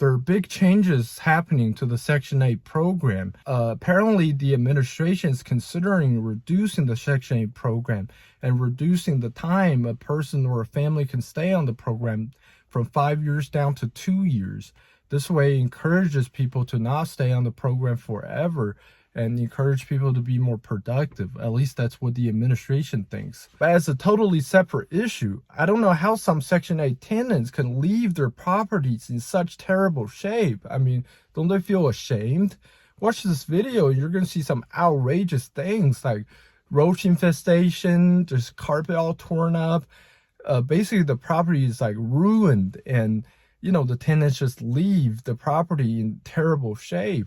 there are big changes happening to the Section 8 program. Apparently, the administration is considering reducing the Section 8 program and reducing the time a person or a family can stay on the program from 5 years down to 2 years. This way encourages people to not stay on the program forever and encourage people to be more productive. At least that's what the administration thinks. But as a totally separate issue, I don't know how some Section 8 tenants can leave their properties in such terrible shape. I mean, don't they feel ashamed? Watch this video and you're going to see some outrageous things like roach infestation, just carpet all torn up. Basically, the property is like ruined, and the tenants just leave the property in terrible shape.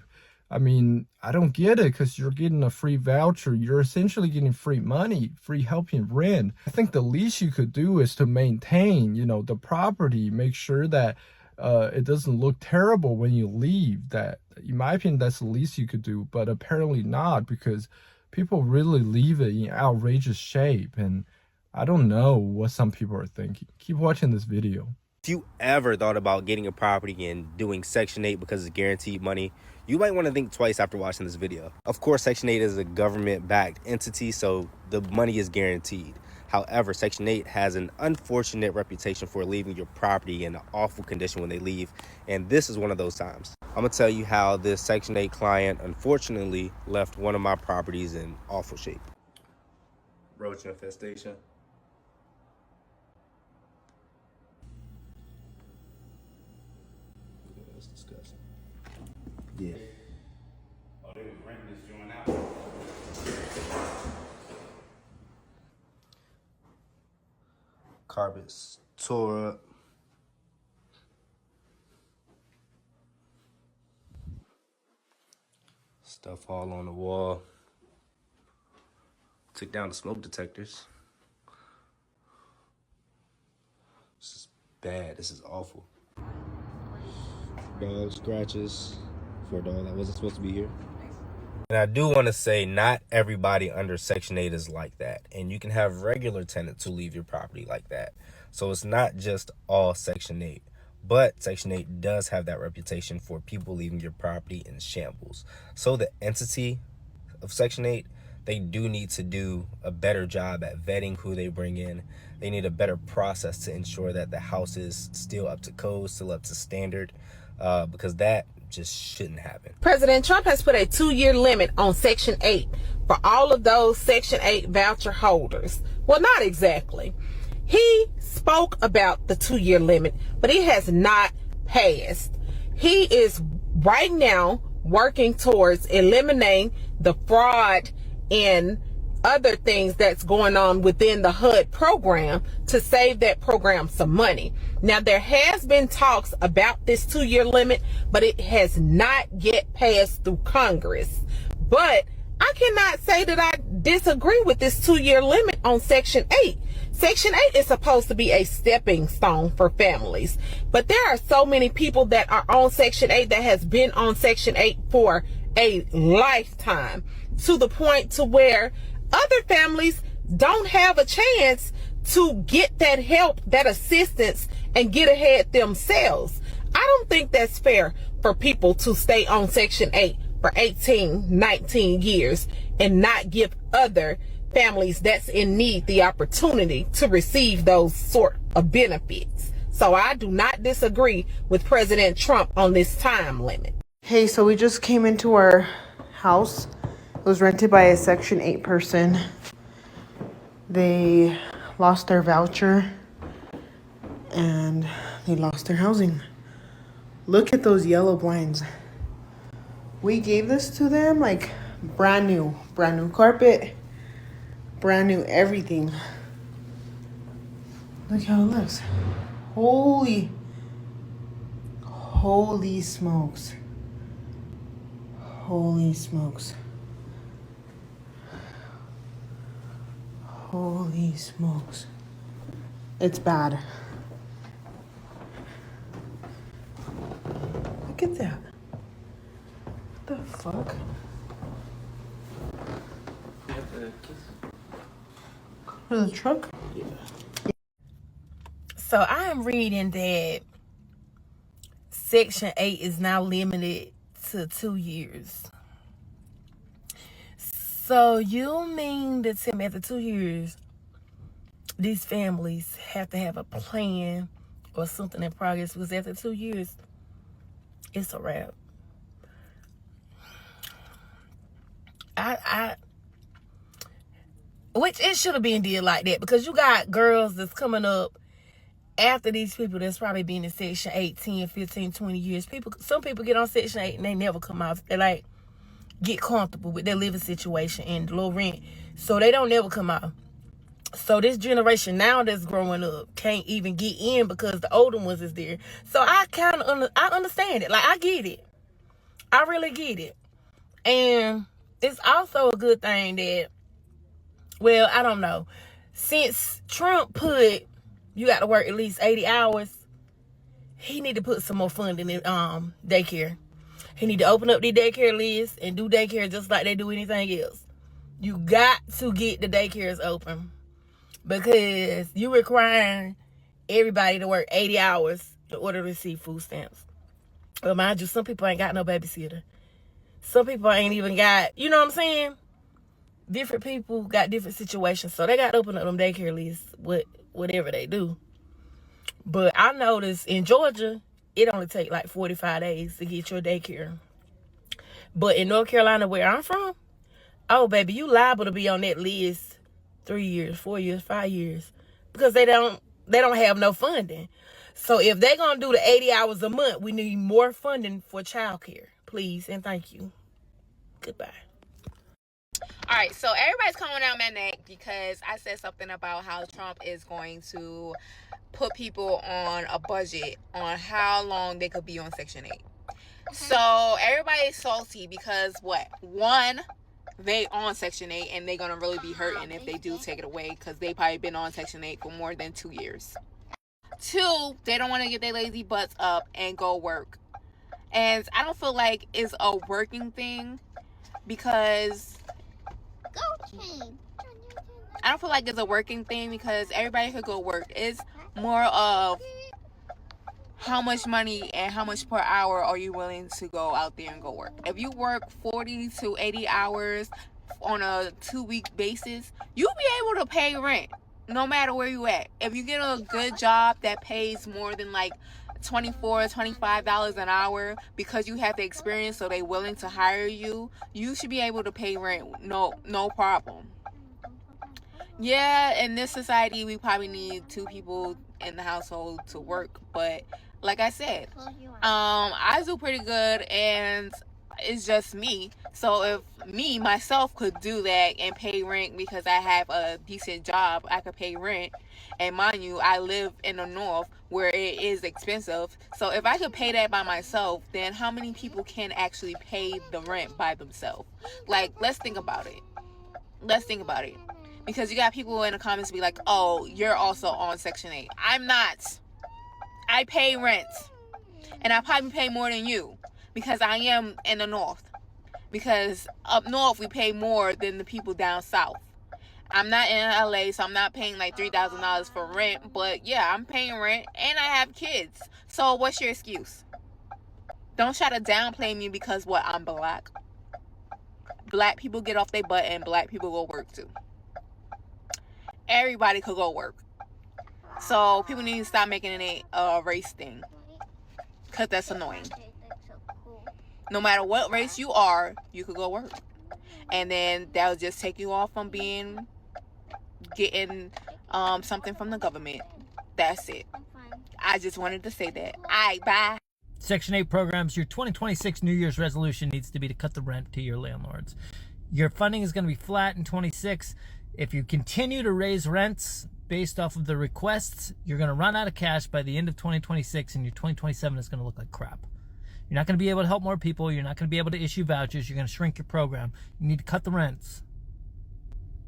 I mean, I don't get it, because you're getting a free voucher. You're essentially getting free money, free helping rent. I think the least you could do is to maintain, the property, make sure that it doesn't look terrible when you leave. That, in my opinion, that's the least you could do, but apparently not, because people really leave it in outrageous shape, and I don't know what some people are thinking. Keep watching this video. If you ever thought about getting a property and doing Section 8 because it's guaranteed money, you might want to think twice after watching this video. Of course, Section 8 is a government-backed entity, so the money is guaranteed. However, Section 8 has an unfortunate reputation for leaving your property in an awful condition when they leave, and this is one of those times. I'm going to tell you how this Section 8 client unfortunately left one of my properties in awful shape. Roach infestation. That's disgusting. Yeah. Oh, they was renting this joint out. Carpets tore up. Stuff all on the wall. Took down the smoke detectors. This is bad. This is awful. Dog scratches for a dog that wasn't supposed to be here. And I do want to say, not everybody under Section 8 is like that. And you can have regular tenants who leave your property like that. So it's not just all Section 8. But Section 8 does have that reputation for people leaving your property in shambles. So the entity of Section 8, they do need to do a better job at vetting who they bring in. They need a better process to ensure that the house is still up to code, still up to standard, because that just shouldn't happen. President Trump has put a 2-year limit on Section 8 for all of those Section 8 voucher holders. Well, not exactly. He spoke about the 2-year limit, but it has not passed. He is right now working towards eliminating the fraud and other things that's going on within the HUD program to save that program some money. Now, there has been talks about this 2-year limit, but it has not yet passed through Congress. But I cannot say that I disagree with this 2-year limit on Section 8. Section 8 is supposed to be a stepping stone for families, but there are so many people that are on Section 8 that has been on Section 8 for a lifetime, to the point to where other families don't have a chance to get that help, that assistance, and get ahead themselves. I don't think that's fair for people to stay on Section 8 for 18, 19 years and not give other families that's in need the opportunity to receive those sort of benefits. So I do not disagree with President Trump on this time limit. Hey, so we just came into our house. It was rented by a Section 8 person. They lost their voucher and they lost their housing. Look at those yellow blinds. We gave this to them like brand new carpet, brand new everything. Look how it looks. Holy smokes. Holy smokes. Holy smokes. It's bad. Look at that. What the fuck? For the truck? So I am reading that Section 8 is now limited to 2 years. So you mean to tell me after 2 years, these families have to have a plan or something in progress, because after 2 years, it's a wrap. Which it should have been did like that, because you got girls that's coming up after these people that's probably been in Section 8, 10, 15, 20 years. Some people get on Section 8 and they never come out. They like get comfortable with their living situation and low rent, so they don't never come out. So this generation now that's growing up can't even get in because the older ones is there. So I kind of I understand it. Like, I get it. I really get it. And it's also a good thing that, well, I don't know, since Trump put you got to work at least 80 hours, he need to put some more funding in daycare. He need to open up the daycare list and do daycare just like they do anything else. You got to get the daycares open, because you requiring everybody to work 80 hours in order to receive food stamps. But mind you, some people ain't got no babysitter. Some people ain't even got, you know what I'm saying? Different people got different situations, so they got to open up them daycare lists with whatever they do. But I noticed in Georgia, it only take like 45 days to get your daycare. But in North Carolina, where I'm from, oh baby, you liable to be on that list 3 years, 4 years, 5 years, because they don't have no funding. So if they're gonna do the 80 hours a month, we need more funding for childcare, please and thank you. Goodbye. All right, so everybody's coming out my neck because I said something about how Trump is going to put people on a budget on how long they could be on Section 8. So everybody's salty because what? One, they on Section 8 and they're going to really be hurting if they do take it away, because they probably been on Section 8 for more than 2 years. Two, they don't want to get their lazy butts up and go work. And I don't feel like it's a working thing, because I don't feel like it's a working thing because everybody could go work. It's more of how much money and how much per hour are you willing to go out there and go work. If you work 40 to 80 hours on a 2-week basis, you'll be able to pay rent no matter where you at. If you get a good job that pays more than like $24, $25 an hour because you have the experience, so they willing to hire you, you should be able to pay rent no problem. Yeah, in this society we probably need 2 people in the household to work, but like I said, I do pretty good and it's just me. So if me myself could do that and pay rent because I have a decent job, I could pay rent. And mind you, I live in the north where it is expensive. So if I could pay that by myself, then how many people can actually pay the rent by themselves? Like, let's think about it. Because you got people in the comments be like, oh, you're also on Section 8. I'm not. I pay rent. And I probably pay more than you because I am in the north. Because up north, we pay more than the people down south. I'm not in LA, so I'm not paying like $3,000 for rent. But yeah, I'm paying rent and I have kids. So what's your excuse? Don't try to downplay me because what? I'm black. Black people get off their butt and black people go work too. Everybody could go work. So people need to stop making it a race thing, because that's annoying. No matter what race you are, you could go work. And then that'll just take you off from getting something from the government. That's it. I just wanted to say that. All right, bye. Section 8 programs, your 2026 New Year's resolution needs to be to cut the rent to your landlords. Your funding is going to be flat in 26. If you continue to raise rents based off of the requests, you're going to run out of cash by the end of 2026, and your 2027 is going to look like crap. You're not going to be able to help more people. You're not going to be able to issue vouchers. You're going to shrink your program. You need to cut the rents.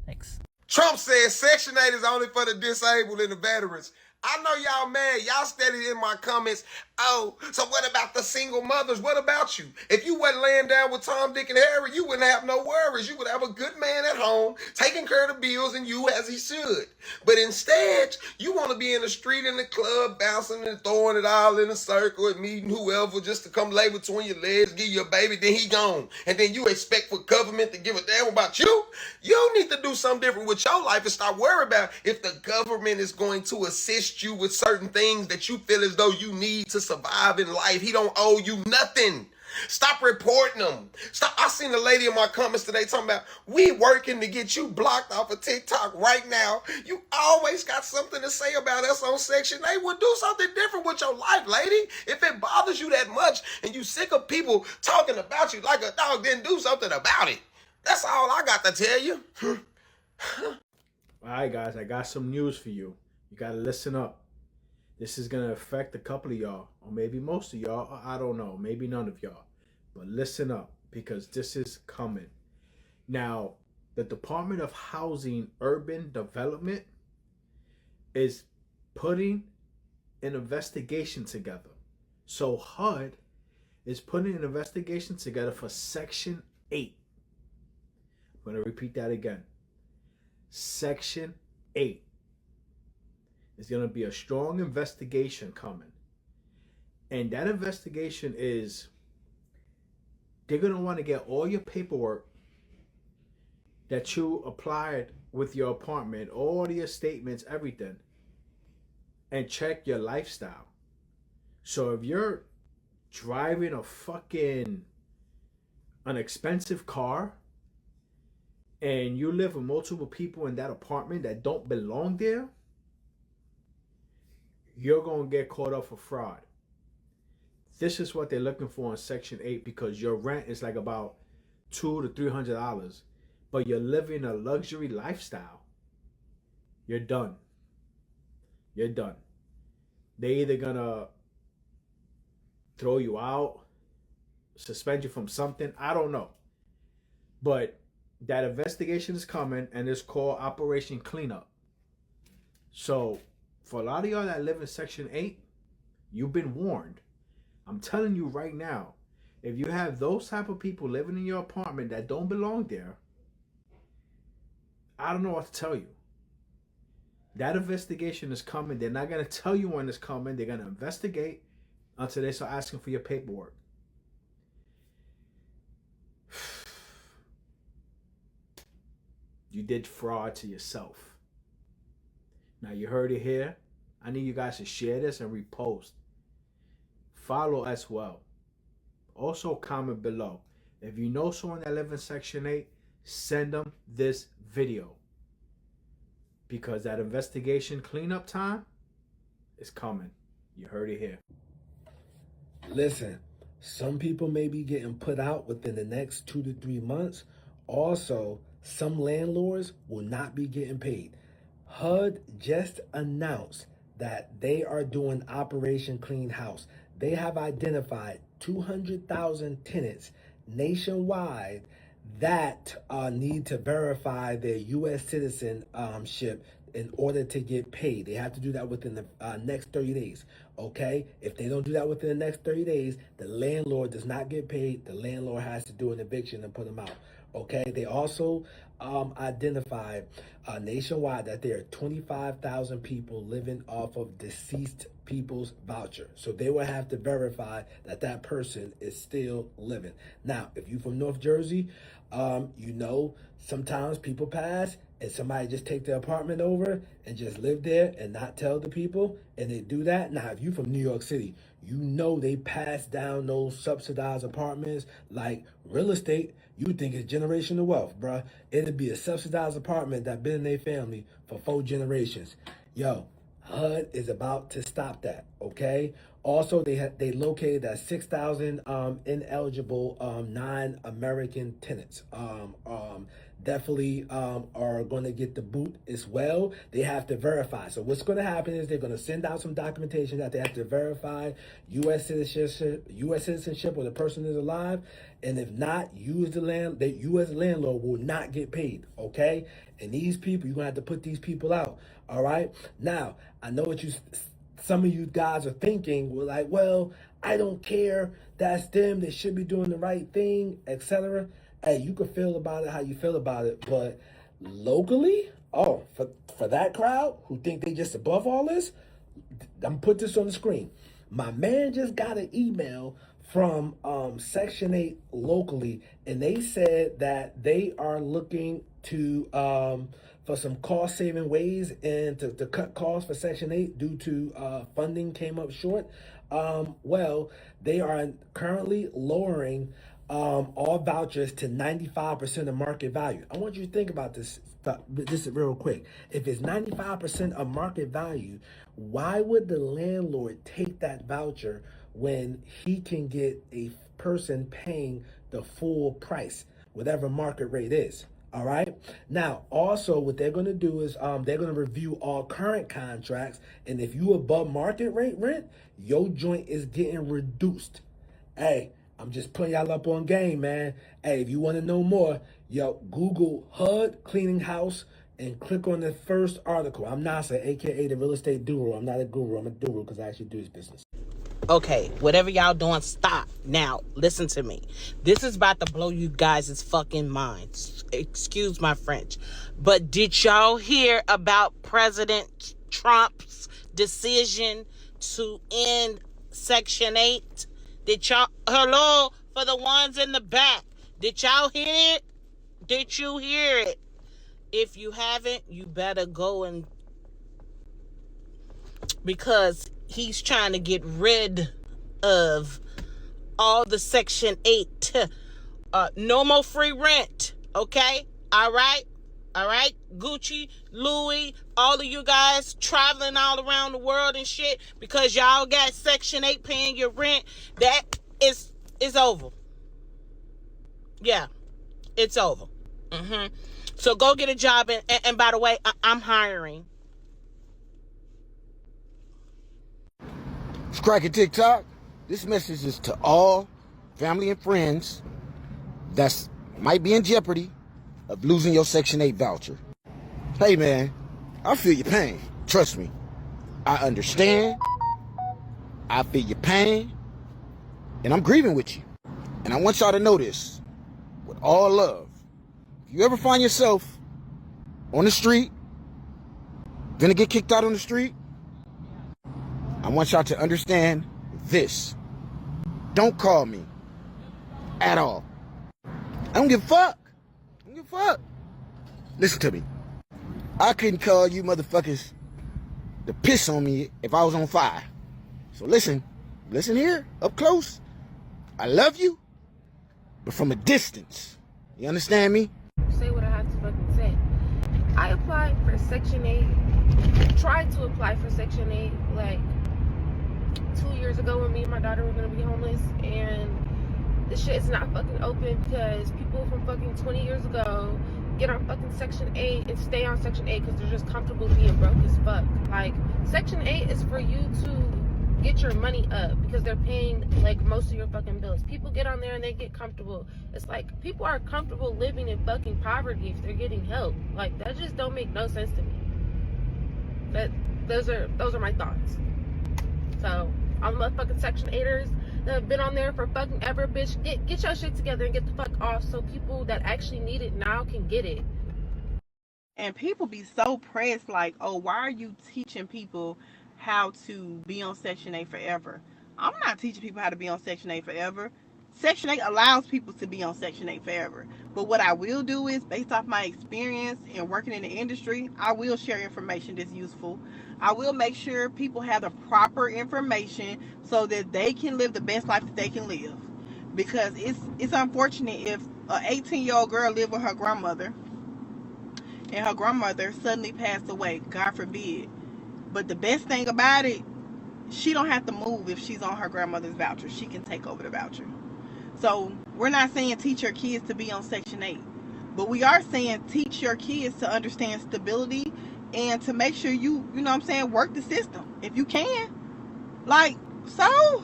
Thanks. Trump says Section 8 is only for the disabled and the veterans. I know y'all mad. Y'all steady in my comments. Oh, so what about the single mothers? What about you? If you wasn't laying down with Tom, Dick, and Harry, you wouldn't have no worries. You would have a good man at home, taking care of the bills and you as he should. But instead, you want to be in the street, in the club, bouncing and throwing it all in a circle and meeting whoever just to come lay between your legs, give you a baby, then he gone. And then you expect for government to give a damn about you? You need to do something different with your life and stop worrying about if the government is going to assist you with certain things that you feel as though you need to survive in life. He don't owe you nothing. Stop reporting them. Stop. I seen a lady in my comments today talking about, we working to get you blocked off of TikTok right now. You always got something to say about us on Section 8. Well, do something different with your life, lady. If it bothers you that much and you sick of people talking about you like a dog, then do something about it. That's all I got to tell you. All right, guys, I got some news for you. You got to listen up. This is going to affect a couple of y'all, or maybe most of y'all, or I don't know, maybe none of y'all. But listen up, because this is coming. Now, the Department of Housing Urban Development is putting an investigation together. So HUD is putting an investigation together for Section 8. I'm going to repeat that again. Section 8. There's going to be a strong investigation coming. And that investigation is, they're going to want to get all your paperwork that you applied with your apartment, all your statements, everything, and check your lifestyle. So if you're driving an expensive car, and you live with multiple people in that apartment that don't belong there, you're going to get caught up for fraud. This is what they're looking for in Section 8, because your rent is like about $200 to $300, but you're living a luxury lifestyle. You're done. You're done. They're either going to throw you out, suspend you from something, I don't know. But that investigation is coming, and it's called Operation Cleanup. So for a lot of y'all that live in Section 8, you've been warned. I'm telling you right now, if you have those type of people living in your apartment that don't belong there, I don't know what to tell you. That investigation is coming. They're not going to tell you when it's coming. They're going to investigate until they start asking for your paperwork. You did fraud to yourself. Now you heard it here. I need you guys to share this and repost. Follow as well. Also comment below. If you know someone that lives in Section 8, send them this video. Because that investigation cleanup time is coming. You heard it here. Listen, some people may be getting put out within the next 2 to 3 months. Also, some landlords will not be getting paid. HUD just announced that they are doing Operation Clean House. They have identified 200,000 tenants nationwide that need to verify their U.S. citizenship in order to get paid. They have to do that within the next 30 days, okay? If they don't do that within the next 30 days, the landlord does not get paid. The landlord has to do an eviction and put them out, okay? They also identified nationwide that there are 25,000 people living off of deceased people's voucher. So they will have to verify that that person is still living. Now, if you're from North Jersey, you know sometimes people pass and somebody just take their apartment over and just live there and not tell the people, and they do that. Now, if you're from New York City, you know they pass down those subsidized apartments like real estate. You think it's generational wealth, bruh. It'd be a subsidized apartment that been in their family for 4 generations. Yo, HUD is about to stop that, okay? Also, they located that 6,000 ineligible non-American tenants. Definitely are going to get the boot as well. They have to verify. So what's going to happen is they're going to send out some documentation that they have to verify U.S. citizenship, or the person is alive. And if not, you as landlord will not get paid, okay? And these people, you're going to have to put these people out, all right? Now, I know what you some of you guys are thinking, well, like, well, I don't care. That's them. They should be doing the right thing, etc. Hey, you can feel about it how you feel about it, but locally, oh, for that crowd who think they just above all this, I'm gonna put this on the screen. My man just got an email from Section 8 locally, and they said that they are looking to for some cost-saving ways and to cut costs for Section 8 due to funding came up short. Well, they are currently lowering all vouchers to 95% of market value. I want you to think about this real quick. If it's 95% of market value, why would the landlord take that voucher when he can get a person paying the full price, whatever market rate is? All right. Now, also, what they're going to do is they're going to review all current contracts, and if you above market rate rent, your joint is getting reduced. Hey, I'm just putting y'all up on game, man. Hey, if you want to know more, Google HUD cleaning house and click on the first article. I'm Nasser, aka the real estate guru. I'm not a guru. I'm a guru because I actually do this business. Okay, whatever y'all doing, stop. Now, listen to me. This is about to blow you guys' fucking minds. Excuse my French. But did y'all hear about President Trump's decision to end Section 8? Did y'all, hello, for the ones in the back, did y'all hear it? Did you hear it? If you haven't, you better go and, because he's trying to get rid of all the Section 8. No more free rent, okay? All right? Gucci, Louis, all of you guys traveling all around the world and shit because y'all got Section 8 paying your rent. That is over. Yeah, it's over. So go get a job, and by the way, I'm hiring. Scracky TikTok, this message is to all family and friends that might be in jeopardy of losing your Section 8 voucher. Hey man, I feel your pain. Trust me. I understand. I feel your pain. And I'm grieving with you. And I want y'all to know this with all love. If you ever find yourself on the street, gonna get kicked out on the street, I want y'all to understand this. Don't call me at all. I don't give a fuck. Listen to me. I couldn't call you motherfuckers to piss on me if I was on fire. So listen here, up close. I love you, but from a distance. You understand me? Say what I have to fucking say. I applied for Section 8. Tried to apply for Section 8 like 2 years ago when me and my daughter were gonna be homeless, and this shit is not fucking open because people from fucking 20 years ago get on fucking Section 8 and stay on Section 8 because they're just comfortable being broke as fuck. Like, Section 8 is for you to get your money up because they're paying like most of your fucking bills. People get on there and they get comfortable. It's like people are comfortable living in fucking poverty if they're getting help. Like, that just don't make no sense to me. But those are my thoughts. So all the motherfucking Section 8ers that have been on there for fucking ever, bitch, get your shit together and get the fuck off so people that actually need it now can get it. And people be so pressed, like, oh, why are you teaching people how to be on Section 8 forever? I'm not teaching people how to be on Section 8 forever. Section 8 allows people to be on Section 8 forever. But what I will do is, based off my experience in working in the industry, I will share information that's useful. I will make sure people have the proper information so that they can live the best life that they can live. Because it's unfortunate if an 18-year-old girl lived with her grandmother and her grandmother suddenly passed away, God forbid. But the best thing about it, she don't have to move if she's on her grandmother's voucher. She can take over the voucher. So we're not saying teach your kids to be on Section 8, but we are saying teach your kids to understand stability and to make sure you know what I'm saying, work the system if you can. Like, so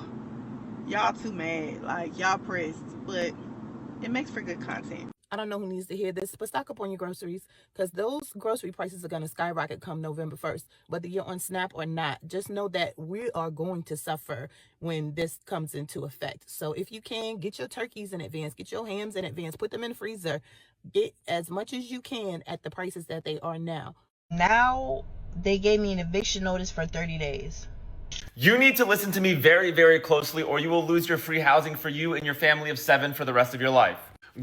y'all too mad, like y'all pressed, but it makes for good content. I don't know who needs to hear this, but stock up on your groceries because those grocery prices are going to skyrocket come November 1st. Whether you're on SNAP or not, just know that we are going to suffer when this comes into effect. So if you can, get your turkeys in advance, get your hams in advance, put them in the freezer, get as much as you can at the prices that they are now. Now they gave me an eviction notice for 30 days. You need to listen to me very, very closely or you will lose your free housing for you and your family of 7 for the rest of your life.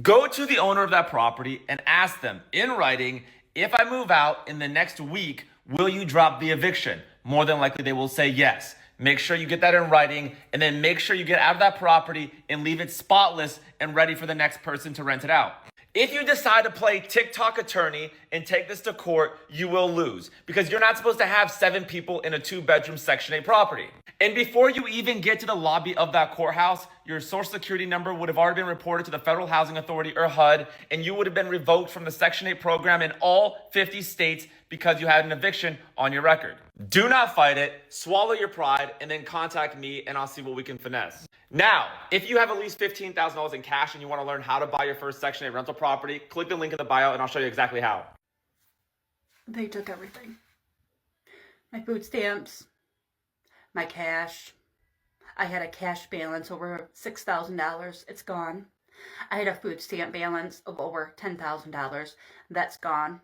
Go to the owner of that property and ask them in writing, if I move out in the next week, will you drop the eviction? More than likely they will say yes. Make sure you get that in writing and then make sure you get out of that property and leave it spotless and ready for the next person to rent it out. If you decide to play TikTok attorney and take this to court, you will lose because you're not supposed to have 7 people in a 2-bedroom Section 8 property. And before you even get to the lobby of that courthouse, your social security number would have already been reported to the Federal Housing Authority or HUD, and you would have been revoked from the Section 8 program in all 50 states because you had an eviction on your record. Do not fight it, swallow your pride, and then contact me and I'll see what we can finesse. Now, if you have at least $15,000 in cash and you want to learn how to buy your first Section 8 rental property, click the link in the bio and I'll show you exactly how. They took everything. My food stamps, my cash. I had a cash balance over $6,000. It's gone. I had a food stamp balance of over $10,000. That's gone.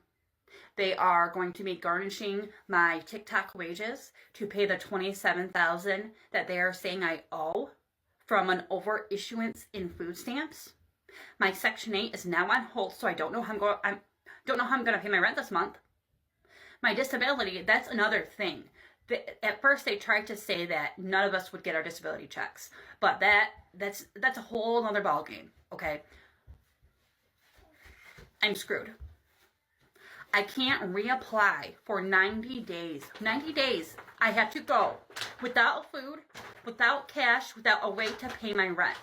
They are going to be garnishing my TikTok wages to pay the $27,000 that they are saying I owe from an overissuance in food stamps. My Section 8 is now on hold, so I don't know how I'm going to pay my rent this month. My disability, that's another thing. At first, they tried to say that none of us would get our disability checks, but that's a whole other ballgame. Okay, I'm screwed. I can't reapply for 90 days. 90 days. I have to go without food, without cash, without a way to pay my rent.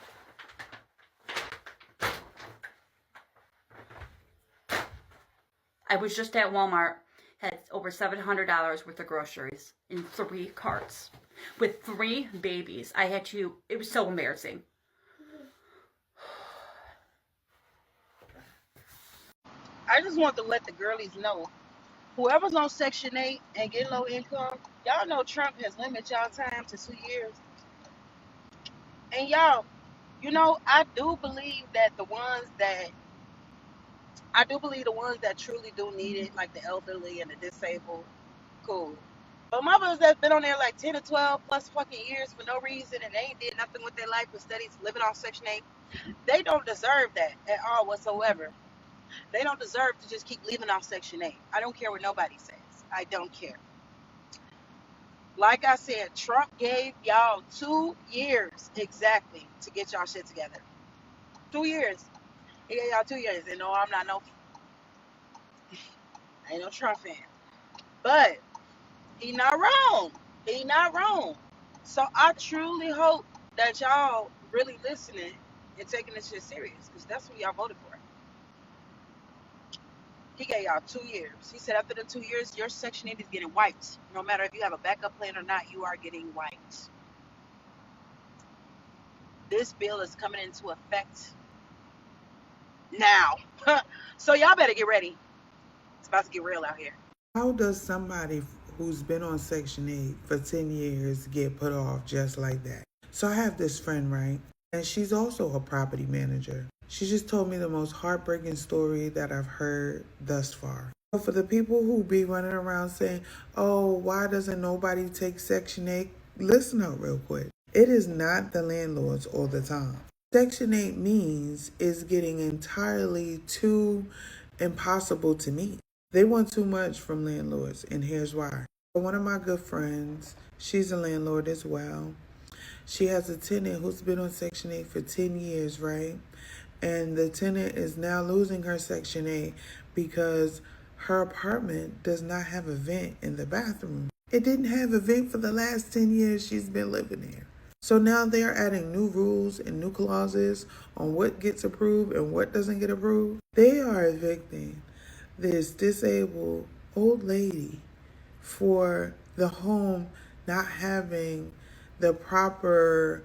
I was just at Walmart, had over $700 worth of groceries in 3 carts with 3 babies. It was so embarrassing. I just want to let the girlies know, whoever's on Section 8 and get low income, y'all know Trump has limited y'all time to 2 years. And y'all, I do believe the ones that truly do need it, like the elderly and the disabled, cool. But mothers that's been on there like 10 or 12 plus fucking years for no reason and they ain't did nothing with their life but studies living on Section 8, they don't deserve that at all whatsoever. They don't deserve to just keep living off Section 8. I don't care what nobody says. I don't care. Like I said, Trump gave y'all 2 years exactly to get y'all shit together. 2 years. He gave y'all 2 years. And no, I ain't no Trump fan. But he not wrong. He not wrong. So I truly hope that y'all really listening and taking this shit serious, because that's what y'all voted for. He gave y'all 2 years. He said after the 2 years, your Section 8 is getting wiped. No matter if you have a backup plan or not, you are getting wiped. This bill is coming into effect now. So y'all better get ready. It's about to get real out here. How does somebody who's been on Section 8 for 10 years get put off just like that? So I have this friend, right? And she's also a property manager. She just told me the most heartbreaking story that I've heard thus far. So for the people who be running around saying, oh, why doesn't nobody take Section 8? Listen up real quick. It is not the landlords all the time. Section 8 means is getting entirely too impossible to meet. They want too much from landlords, and here's why. One of my good friends, she's a landlord as well. She has a tenant who's been on Section 8 for 10 years, right? And the tenant is now losing her Section 8 because her apartment does not have a vent in the bathroom. It didn't have a vent for the last 10 years she's been living there. So now they're adding new rules and new clauses on what gets approved and what doesn't get approved. They are evicting this disabled old lady for the home not having the proper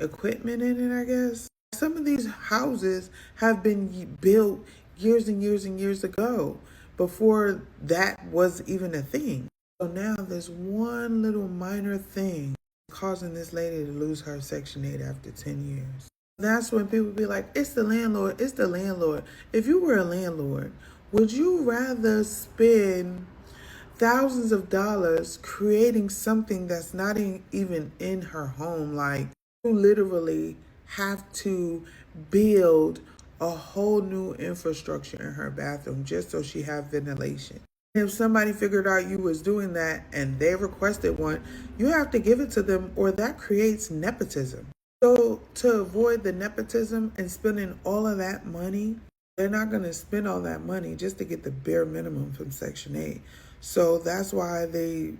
equipment in it, I guess. Some of these houses have been built years and years and years ago, before that was even a thing. So now there's one little minor thing causing this lady to lose her Section 8 after 10 years. That's when people be like, it's the landlord, it's the landlord. If you were a landlord, would you rather spend thousands of dollars creating something that's not even in her home? Like, you literally have to build a whole new infrastructure in her bathroom just so she have ventilation. If somebody figured out you was doing that and they requested one, you have to give it to them, or that creates nepotism. So to avoid the nepotism and spending all of that money, they're not going to spend all that money just to get the bare minimum from Section 8. So that's why they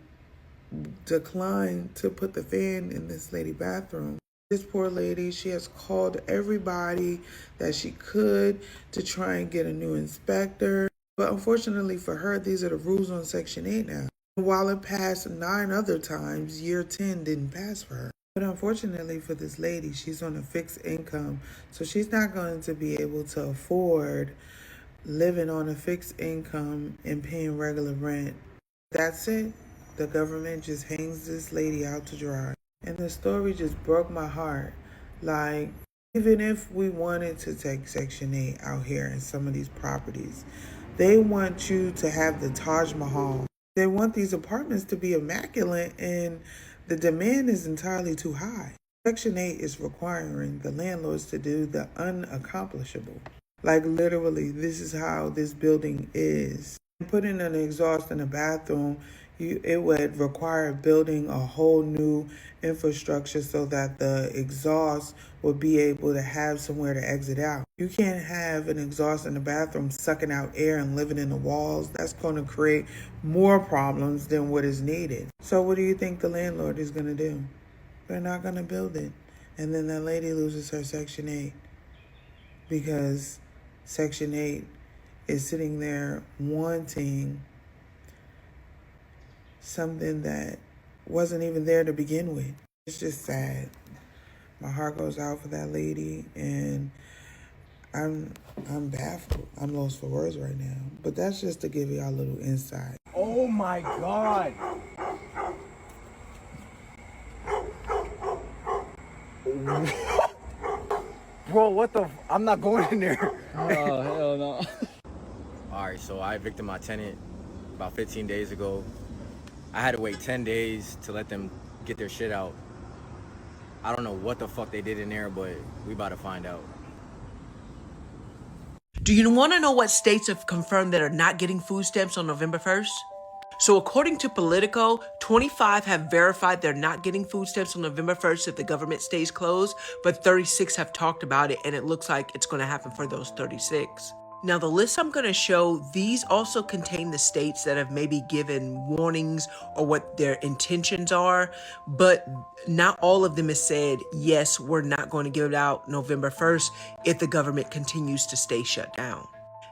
declined to put the fan in this lady's bathroom. This poor lady, she has called everybody that she could to try and get a new inspector. But unfortunately for her, these are the rules on Section 8 now. While it passed 9 other times, year 10 didn't pass for her. But unfortunately for this lady, she's on a fixed income, so she's not going to be able to afford living on a fixed income and paying regular rent. That's it. The government just hangs this lady out to dry. And the story just broke my heart. Like, even if we wanted to take Section 8 out here in some of these properties, they want you to have the Taj Mahal. They want these apartments to be immaculate, and the demand is entirely too high. Section 8 is requiring the landlords to do the unaccomplishable. Like, literally, this is how this building is. Putting an exhaust in a bathroom, it would require building a whole new infrastructure so that the exhaust would be able to have somewhere to exit out. You can't have an exhaust in the bathroom sucking out air and living in the walls. That's going to create more problems than what is needed. So what do you think the landlord is going to do? They're not going to build it. And then that lady loses her Section 8 because Section 8 is sitting there wanting something that wasn't even there to begin with. It's just sad. My heart goes out for that lady, and I'm baffled. I'm lost for words right now. But that's just to give y'all a little insight. Oh my God. Bro, what the? I'm not going in there. Oh, hell no. All right, so I evicted my tenant about 15 days ago. I had to wait 10 days to let them get their shit out. I don't know what the fuck they did in there, but we about to find out. Do you want to know what states have confirmed that are not getting food stamps on November 1st? So according to Politico, 25 have verified they're not getting food stamps on November 1st if the government stays closed, but 36 have talked about it, and it looks like it's going to happen for those 36. Now, the list I'm going to show, these also contain the states that have maybe given warnings or what their intentions are, but not all of them has said, yes, we're not going to give it out November 1st if the government continues to stay shut down.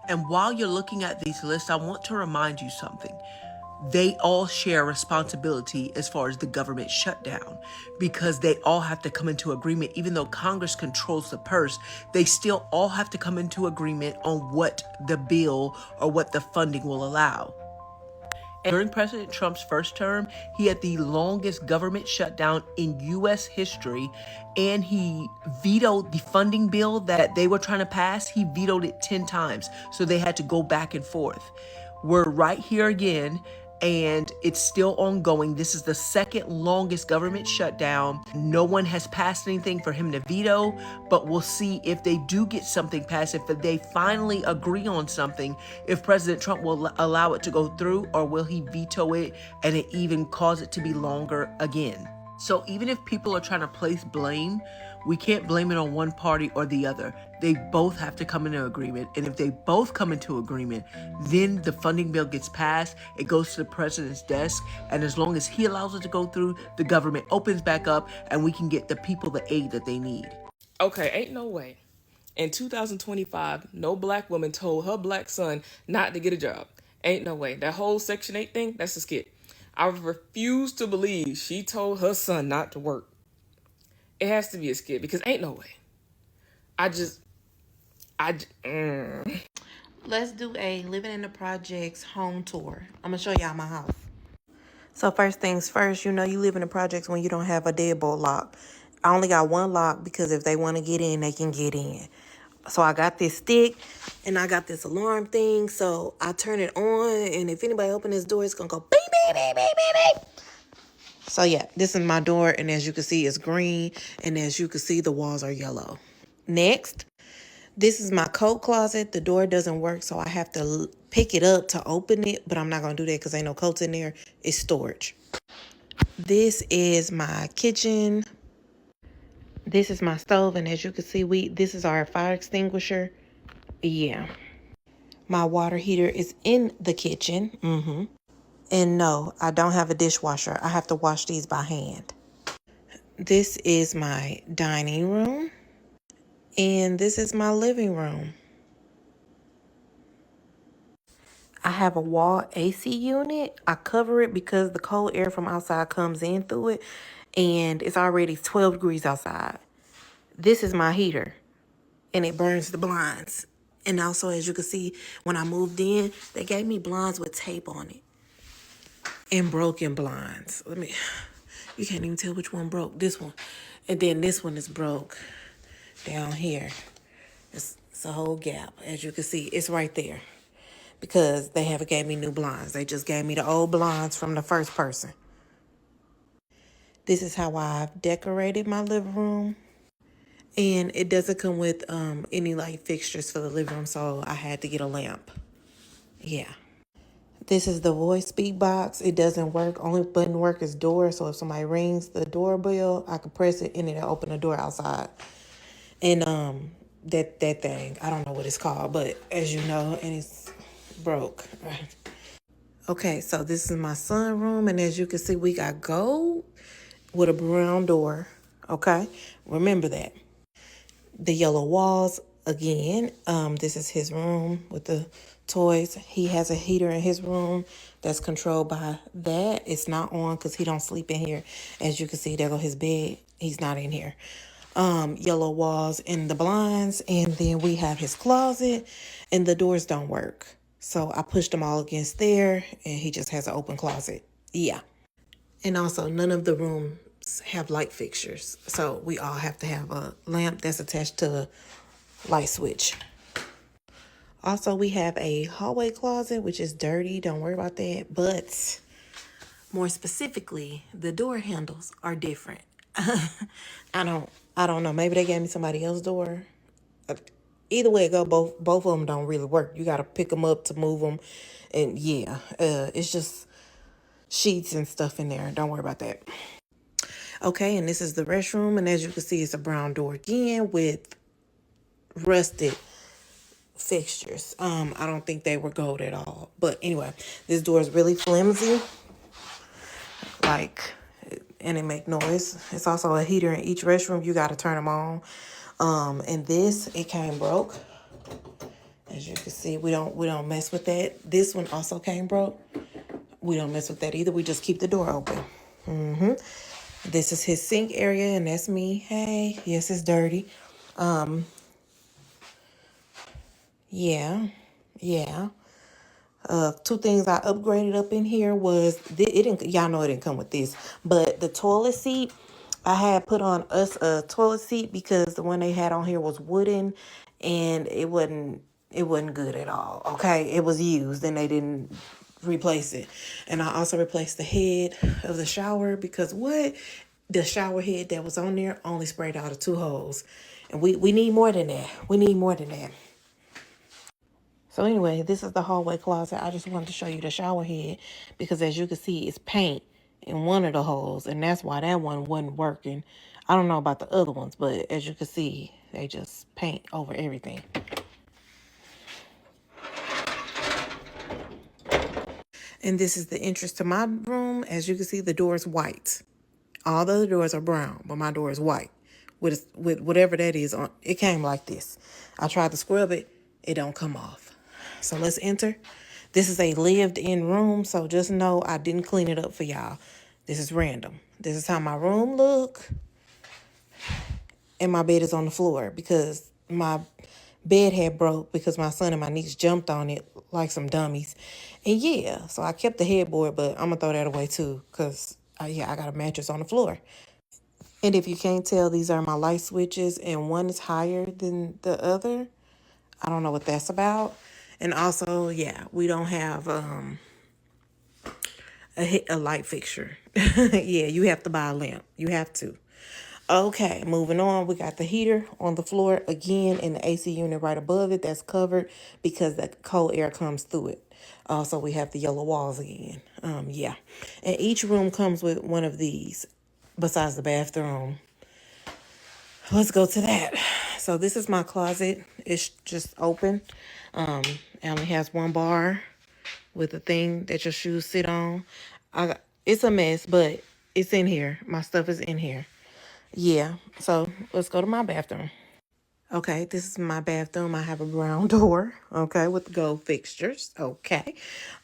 And while you're looking at these lists, I want to remind you something. They all share responsibility as far as the government shutdown, because they all have to come into agreement. Even though Congress controls the purse, they still all have to come into agreement on what the bill or what the funding will allow. And during President Trump's first term, he had the longest government shutdown in U.S. history, and he vetoed the funding bill that they were trying to pass. He vetoed it 10 times, so they had to go back and forth. We're right here again, and it's still ongoing. This is the second longest government shutdown. No one has passed anything for him to veto, but we'll see if they do get something passed, if they finally agree on something, if President Trump will allow it to go through, or will he veto it and it even cause it to be longer again. So even if people are trying to place blame, we can't blame it on one party or the other. They both have to come into agreement. And if they both come into agreement, then the funding bill gets passed. It goes to the president's desk. And as long as he allows it to go through, the government opens back up and we can get the people the aid that they need. Okay, ain't no way. In 2025, no black woman told her black son not to get a job. Ain't no way. That whole Section 8 thing, that's a skit. I refuse to believe she told her son not to work. It has to be a skit, because ain't no way. Let's do a living in the projects home tour. I'm gonna show y'all my house. So first things first, you know you live in the projects when you don't have a deadbolt lock. I only got one lock because if they want to get in, they can get in. So I got this stick and I got this alarm thing. So I turn it on, and if anybody open this door, it's gonna go beep, beep, beep, beep, beep, beep. So yeah, this is my door, and as you can see, it's green, and as you can see, the walls are yellow. Next, this is my coat closet. The door doesn't work, so I have to pick it up to open it, but I'm not gonna do that because ain't no coats in there. It's storage. This is my kitchen. This is my stove, and as you can see, this is our fire extinguisher. Yeah. My water heater is in the kitchen. And no, I don't have a dishwasher. I have to wash these by hand. This is my dining room. And this is my living room. I have a wall AC unit. I cover it because the cold air from outside comes in through it. And it's already 12 degrees outside. This is my heater. And it burns the blinds. And also, as you can see, when I moved in, they gave me blinds with tape on it. And broken blinds. You can't even tell which one broke. This one. And then this one is broke down here. It's a whole gap. As you can see, it's right there. Because they haven't gave me new blinds. They just gave me the old blinds from the first person. This is how I've decorated my living room. And it doesn't come with any light fixtures for the living room, so I had to get a lamp. Yeah. This is the voice speak box. It doesn't work. Only button work is door. So if somebody rings the doorbell, I can press it and it'll open the door outside. And that thing, I don't know what it's called, but as you know, and it's broke. Okay, so this is my sunroom, and as you can see, we got gold with a brown door. Okay, remember that. The yellow walls again. This is his room with the toys. He has a heater in his room that's controlled by that. It's not on because he don't sleep in here. As you can see, there go his bed. He's not in here. Yellow walls and the blinds, and then we have his closet, and the doors don't work. So I pushed them all against there, and he just has an open closet. Yeah. And also, none of the rooms have light fixtures. So we all have to have a lamp that's attached to the light switch. Also, we have a hallway closet, which is dirty. Don't worry about that. But more specifically, the door handles are different. I don't know. Maybe they gave me somebody else's door. Either way it go, both of them don't really work. You got to pick them up to move them. And yeah, it's just sheets and stuff in there. Don't worry about that. Okay, and this is the restroom. And as you can see, it's a brown door again with rusted fixtures. I don't think they were gold at all. But anyway, this door is really flimsy. And it make noise. It's also a heater in each restroom. You got to turn them on. And this, it came broke. As you can see, we don't mess with that. This one also came broke. We don't mess with that either. We just keep the door open. This is his sink area, and that's me. Hey, yes, it's dirty. Yeah. Two things I upgraded up in here was y'all know it didn't come with this, but the toilet seat, I had put on us a toilet seat because the one they had on here was wooden, and it wasn't good at all. Okay, it was used and they didn't replace it. And I also replaced the head of the shower because the shower head that was on there only sprayed out of 2 holes, and we need more than that. So anyway, this is the hallway closet. I just wanted to show you the shower head because as you can see, it's paint in one of the holes, and that's why that one wasn't working. I don't know about the other ones, but as you can see, they just paint over everything. And this is the entrance to my room. As you can see, the door is white. All the other doors are brown, but my door is white. With whatever that is on, it came like this. I tried to scrub it, it don't come off. So let's enter. This is a lived-in room, so just know I didn't clean it up for y'all. This is random. This is how my room look. And my bed is on the floor because my bed had broke because my son and my niece jumped on it like some dummies. And yeah, so I kept the headboard, but I'm gonna throw that away too because yeah, I got a mattress on the floor. And if you can't tell, these are my light switches, and one is higher than the other. I don't know what that's about. And also, yeah, we don't have a light fixture. Yeah, you have to buy a lamp. You have to. Okay, moving on. We got the heater on the floor again, and the AC unit right above it that's covered because the cold air comes through it. Also, we have the yellow walls again. Yeah. And each room comes with one of these besides the bathroom. Let's go to that. So this is my closet. It's just open. It only has one bar with a thing that your shoes sit on. It's a mess, but it's in here. My stuff is in here. Yeah, so let's go to my bathroom. Okay, this is my bathroom. I have a brown door, okay, with gold fixtures. Okay.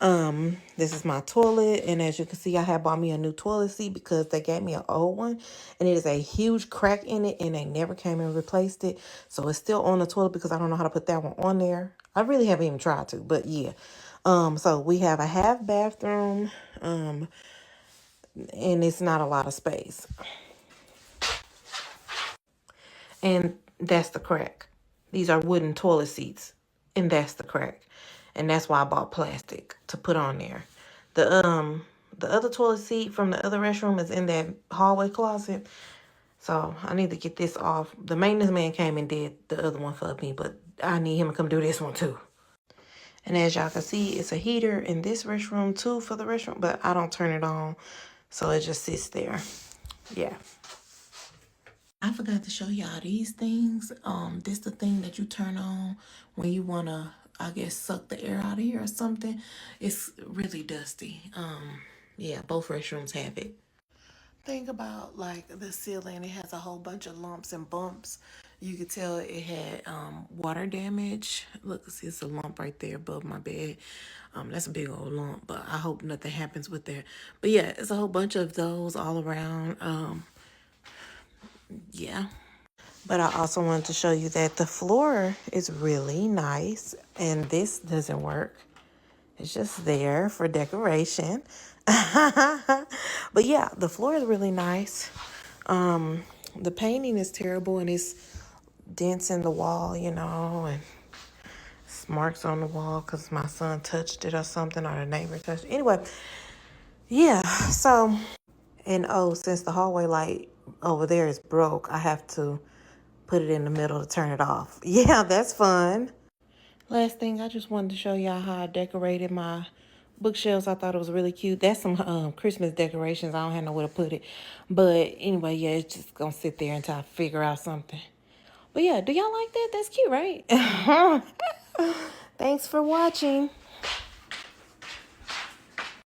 This is my toilet, and as you can see, I have bought me a new toilet seat because they gave me an old one, and it is a huge crack in it, and they never came and replaced it. So it's still on the toilet because I don't know how to put that one on there. I really haven't even tried to, but yeah. So we have a half bathroom, and it's not a lot of space. And that's the crack. These are wooden toilet seats, and that's the crack. And that's why I bought plastic to put on there. The other toilet seat from the other restroom is in that hallway closet. So I need to get this off. The maintenance man came and did the other one for me, but I need him to come do this one too. And as y'all can see, it's a heater in this restroom too for the restroom, but I don't turn it on. So it just sits there. Yeah. I forgot to show y'all these things. This the thing that you turn on when you wanna, I guess, suck the air out of here or something. It's really dusty. Yeah, both restrooms have it. Think about like the ceiling. It has a whole bunch of lumps and bumps. You could tell it had water damage. Look, see, it's a lump right there above my bed. That's a big old lump, but I hope nothing happens with that. But yeah, it's a whole bunch of those all around. Yeah. But I also wanted to show you that the floor is really nice, and this doesn't work. It's just there for decoration. But yeah, the floor is really nice. The painting is terrible, and it's dents in the wall, you know, and marks on the wall because my son touched it or something, or the neighbor touched it. Anyway, yeah, so, and oh, since the hallway light over there is broke, I have to put it in the middle to turn it off. Yeah, that's fun. Last thing, I just wanted to show y'all how I decorated my bookshelves. I thought it was really cute. That's some Christmas decorations. I don't have nowhere to put it. But anyway, yeah, it's just going to sit there until I figure out something. But yeah, do y'all like that? That's cute, right? Thanks for watching.